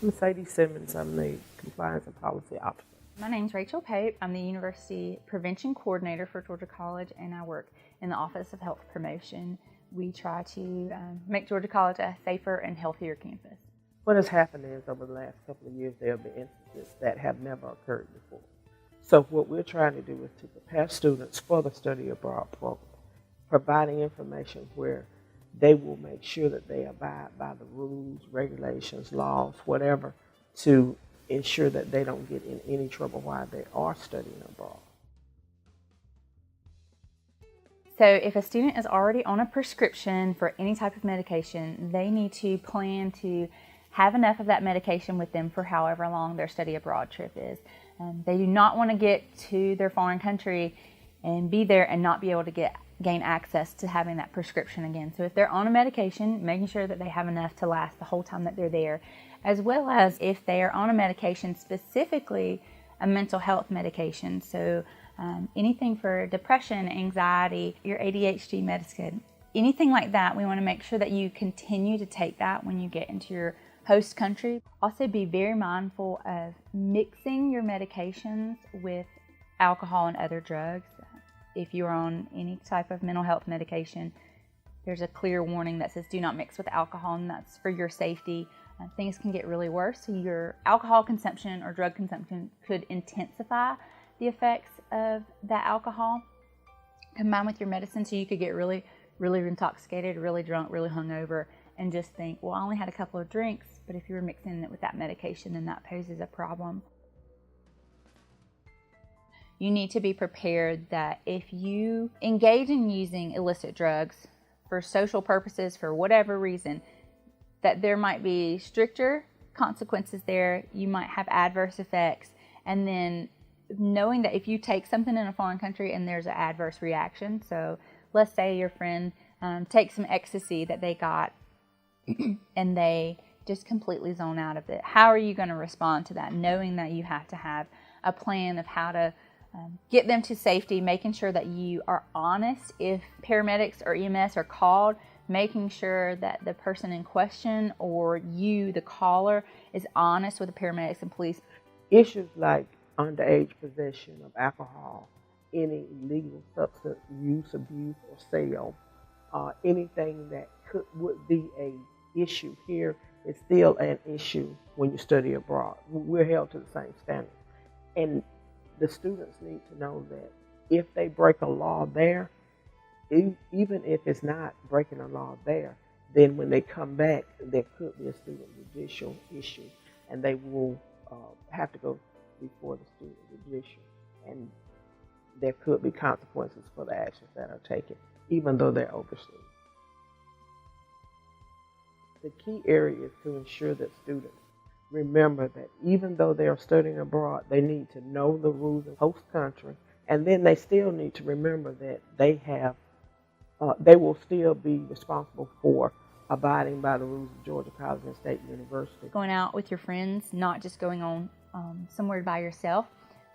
I'm Sadie Simmons. I'm the Compliance and Policy Officer. My name's Rachel Pape. I'm the University Prevention Coordinator for Georgia College, and I work in the Office of Health Promotion. We try to make Georgia College a safer and healthier campus. What has happened is over the last couple of years, there have been instances that have never occurred before. So what we're trying to do is to prepare students for the study abroad program, providing information where they will make sure that they abide by the rules, regulations, laws, whatever, to ensure that they don't get in any trouble while they are studying abroad. So if a student is already on a prescription for any type of medication, they need to plan to have enough of that medication with them for however long their study abroad trip is. They do not want to get to their foreign country and be there and not be able to gain access to having that prescription again. So if they're on a medication, making sure that they have enough to last the whole time that they're there, as well as if they are on a medication, specifically a mental health medication. So anything for depression, anxiety, your ADHD medicine, anything like that, we want to make sure that you continue to take that when you get into your host country. Also be very mindful of mixing your medications with alcohol and other drugs. If you're on any type of mental health medication, there's a clear warning that says do not mix with alcohol, and that's for your safety. Things can get really worse, so your alcohol consumption or drug consumption could intensify the effects of that alcohol combined with your medicine, so you could get really, really intoxicated, really drunk, really hungover, and just think, well, I only had a couple of drinks, but if you were mixing it with that medication, then that poses a problem. You need to be prepared that if you engage in using illicit drugs for social purposes, for whatever reason, that there might be stricter consequences there. You might have adverse effects. And then knowing that if you take something in a foreign country and there's an adverse reaction, so let's say your friend takes some ecstasy that they got and they just completely zone out of it. How are you going to respond to that? Knowing that you have to have a plan of how to get them to safety, making sure that you are honest if paramedics or EMS are called, making sure that the person in question or you, the caller, is honest with the paramedics and police. Issues like underage possession of alcohol, any illegal substance use, abuse, or sale, anything that would be a issue here is still an issue when you study abroad. We're held to the same standard. And the students need to know that if they break a law there, even if it's not breaking a law there, then when they come back, there could be a student judicial issue, and they will have to go before the student judicial, and there could be consequences for the actions that are taken, even though they're overseas. The key area is to ensure that students remember that even though they are studying abroad, they need to know the rules of host country, and then they still need to remember that they will still be responsible for abiding by the rules of Georgia College and State University. Going out with your friends, not just going on somewhere by yourself,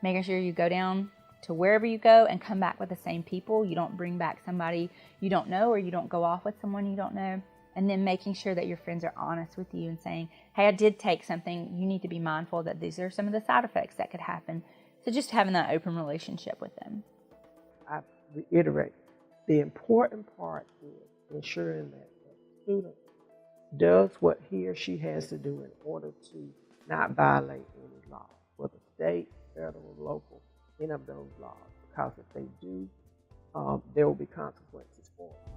making sure you go down to wherever you go and come back with the same people. You don't bring back somebody you don't know, or you don't go off with someone you don't know. And then making sure that your friends are honest with you and saying, hey, I did take something. You need to be mindful that these are some of the side effects that could happen. So just having that open relationship with them. I reiterate, the important part is ensuring that the student does what he or she has to do in order to not violate any law, whether state, federal, local, any of those laws. Because if they do, there will be consequences for it.